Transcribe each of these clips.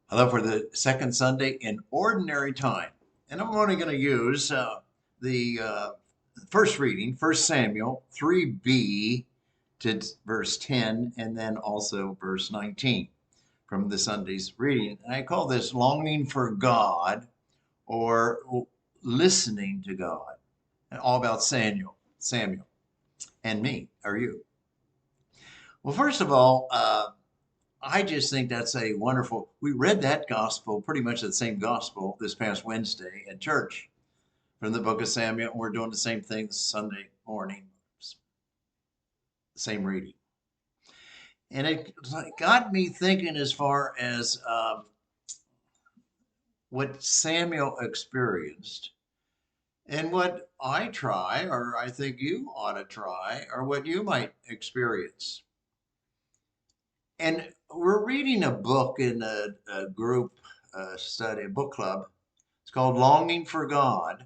Hello for the second Sunday in Ordinary Time. And I'm only going to use the first reading, 1 Samuel 3b to verse 10, and then also verse 19 from the Sunday's reading. And I call this longing for God or listening to God. And all about Samuel and me, or you. Well, first of all, I just think that's a wonderful. We read that gospel, pretty much the same gospel, this past Wednesday at church from the book of Samuel. We're doing the same thing this Sunday morning, same reading. And it got me thinking as far as what Samuel experienced and what I try, or I think you ought to try, or what you might experience. And we're reading a book in a group study, a book club. It's called Longing for God.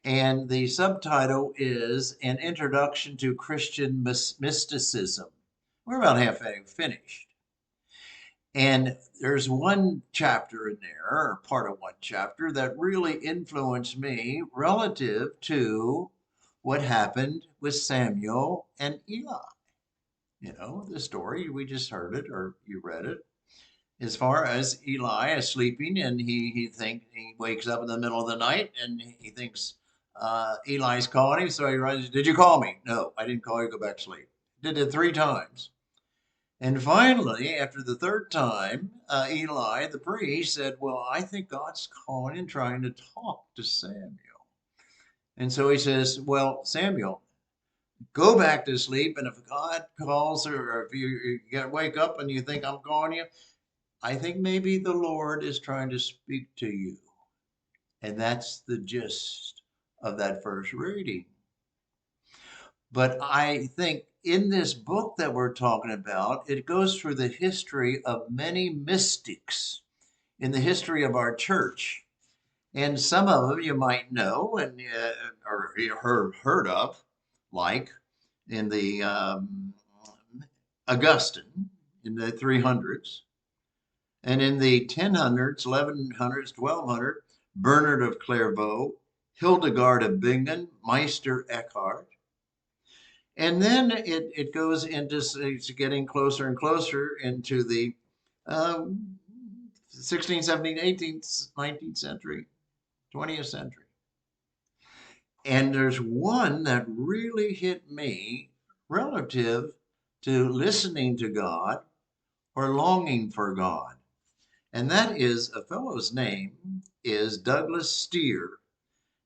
And the subtitle is An Introduction to Christian Mysticism. We're about halfway finished. And there's one chapter in there, or part of one chapter, that really influenced me relative to what happened with Samuel and Eli. You know, the story, we just heard it or you read it. As far as Eli is sleeping and he wakes up in the middle of the night and he thinks Eli's calling him, so he runs, "Did you call me?" "No, I didn't call you, go back to sleep." Did it three times. And finally, after the third time, Eli, the priest, said, "Well, I think God's calling and trying to talk to Samuel." And so he says, "Well, Samuel, go back to sleep, and if God calls or if you wake up and you think I'm calling you, I think maybe the Lord is trying to speak to you." And that's the gist of that first reading. But I think in this book that we're talking about, it goes through the history of many mystics in the history of our church. And some of them you might know and or heard of, like in the Augustine in the 300s. And in the 1000s, 1100s, 1200, Bernard of Clairvaux, Hildegard of Bingen, Meister Eckhart. And then it goes into it's getting closer and closer into the 16th, 17th, 18th, 19th century, 20th century. And there's one that really hit me relative to listening to God or longing for God. And that is a fellow's name is Douglas Steer,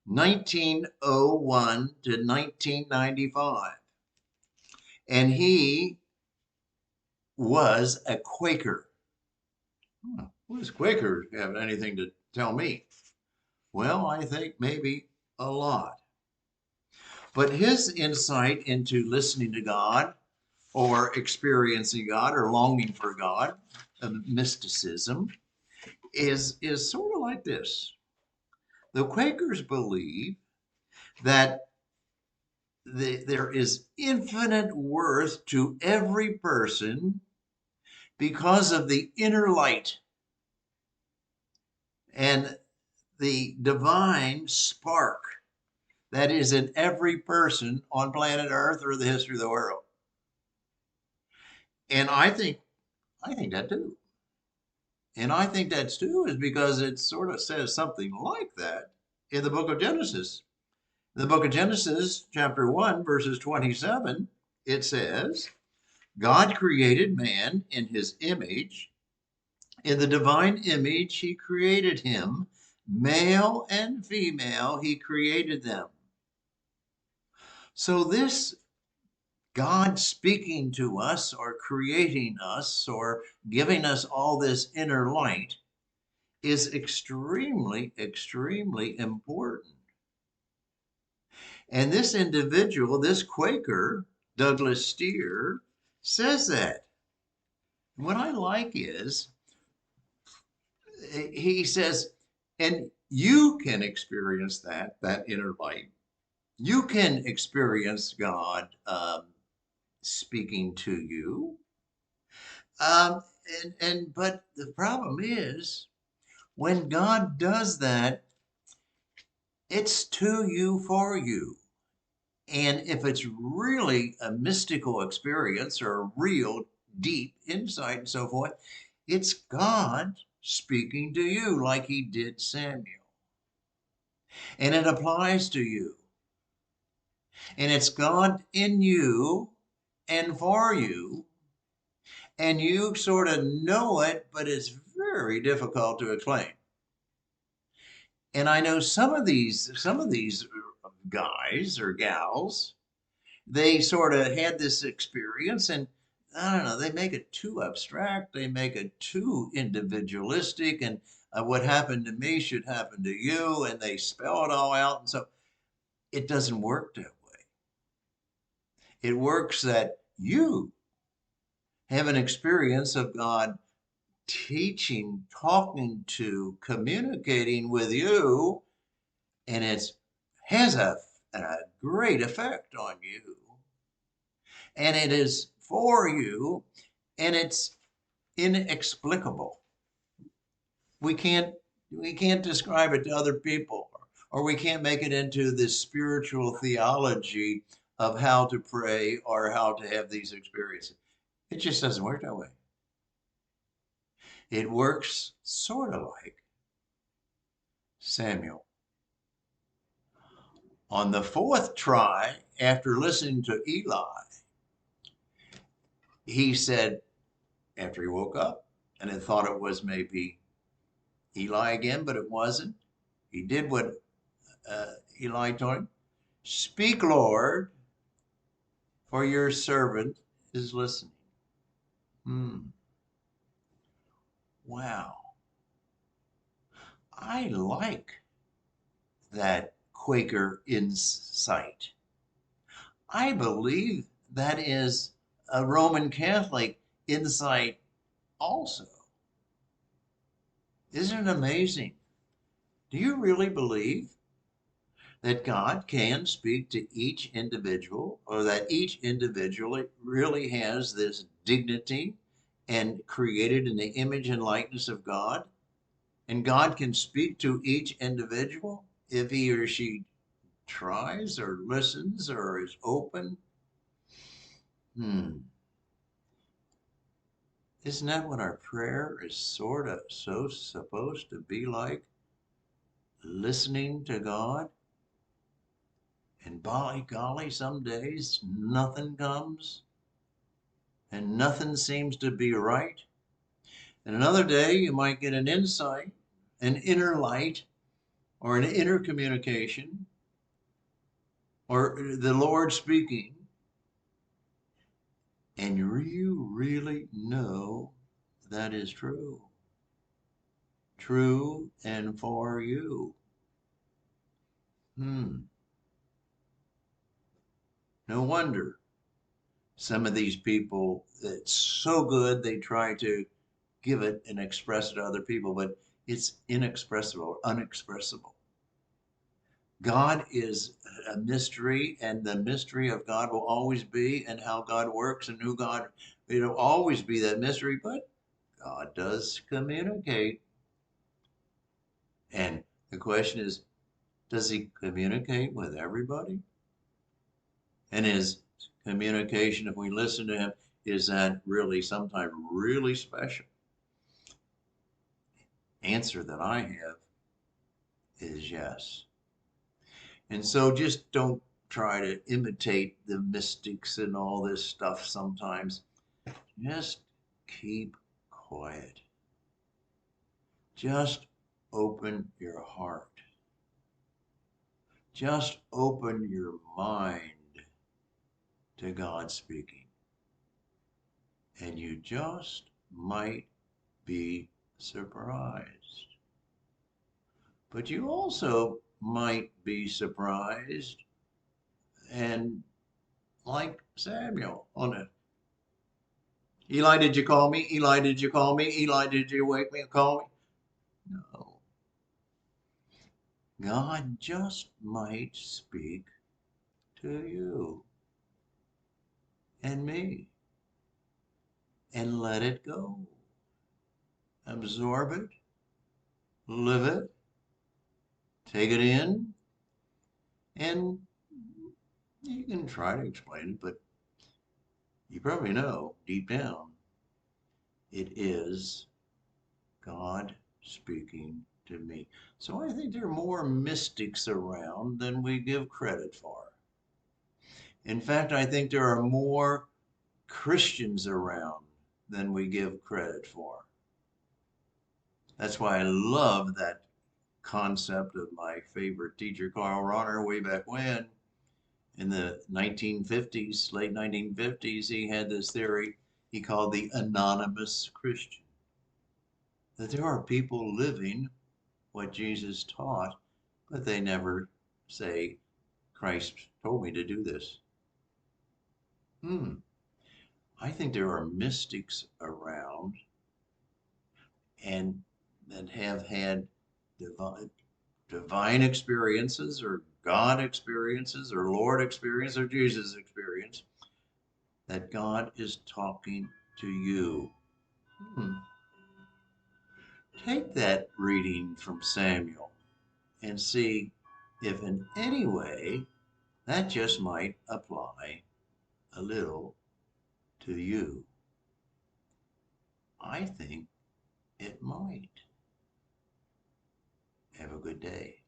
1901 to 1995. And he was a Quaker. What does Quaker have anything to tell me? Well, I think maybe a lot. But his insight into listening to God or experiencing God or longing for God, mysticism, is sort of like this. The Quakers believe that there is infinite worth to every person because of the inner light and the divine spark that is in every person on planet Earth or the history of the world. And I think that too. And I think that's too is because it sort of says something like that in the book of Genesis. In the book of Genesis, chapter 1, verses 27, it says, God created man in his image. In the divine image, he created him. Male and female, he created them. So this God speaking to us or creating us or giving us all this inner light is extremely, extremely important. And this individual, this Quaker, Douglas Steer, says that. What I like is, he says, and you can experience that inner light. You can experience God speaking to you. but the problem is when God does that, it's to you for you. And if it's really a mystical experience or a real deep insight and so forth, it's God speaking to you like he did Samuel. And it applies to you. And it's God in you and for you. And you sort of know it, but it's very difficult to explain. And I know some of these guys or gals, they sort of had this experience and I don't know, they make it too abstract, they make it too individualistic, and what happened to me should happen to you, and they spell it all out. And so it doesn't work that way. It works that you have an experience of God teaching, talking to, communicating with you, and it has a great effect on you. And it is for you, and it's inexplicable. We can't we can't describe it to other people, or we can't make it into this spiritual theology of how to pray or how to have these experiences. It just doesn't work that way. It works sort of like Samuel. On the fourth try, after listening to Eli, he said, after he woke up and had thought it was maybe Eli again, but it wasn't. He did what Eli told him. Speak, Lord, for your servant is listening. Wow. I like that Quaker insight. I believe that is a Roman Catholic insight also. Isn't it amazing? Do you really believe that God can speak to each individual, or that each individual really has this dignity and created in the image and likeness of God? And God can speak to each individual if he or she tries or listens or is open. Isn't that what our prayer is sort of so supposed to be like? Listening to God? And by golly, some days nothing comes and nothing seems to be right. And another day you might get an insight, an inner light, or an inner communication, or the Lord speaking, and you really know that is true. True and for you. No wonder some of these people, it's so good they try to give it and express it to other people, but it's inexpressible, unexpressible. God is a mystery, and the mystery of God will always be, and how God works and who God, it'll always be that mystery, but God does communicate. And the question is, does he communicate with everybody? And his communication, if we listen to him, is that really sometimes really special? Answer that I have is yes. And so just don't try to imitate the mystics and all this stuff sometimes. Just keep quiet. Just open your heart. Just open your mind to God speaking. And you just might be surprised. But you also might be surprised and like Samuel on it. Eli, did you call me? Eli, did you call me? Eli, did you wake me and call me? No. God just might speak to you and me and let it go. absorb it, live it, take it in, and you can try to explain it, but you probably know deep down it is God speaking to me. So I think there are more mystics around than we give credit for. In fact, I think there are more Christians around than we give credit for. That's why I love that concept of my favorite teacher, Carl Rahner, way back when. In the 1950s, late 1950s, he had this theory he called the anonymous Christian. That there are people living what Jesus taught, but they never say, Christ told me to do this. I think there are mystics around and that have had divine experiences or God experiences or Lord experience or Jesus experience that God is talking to you. Take that reading from Samuel and see if in any way that just might apply a little to you. I think it might. Have a good day.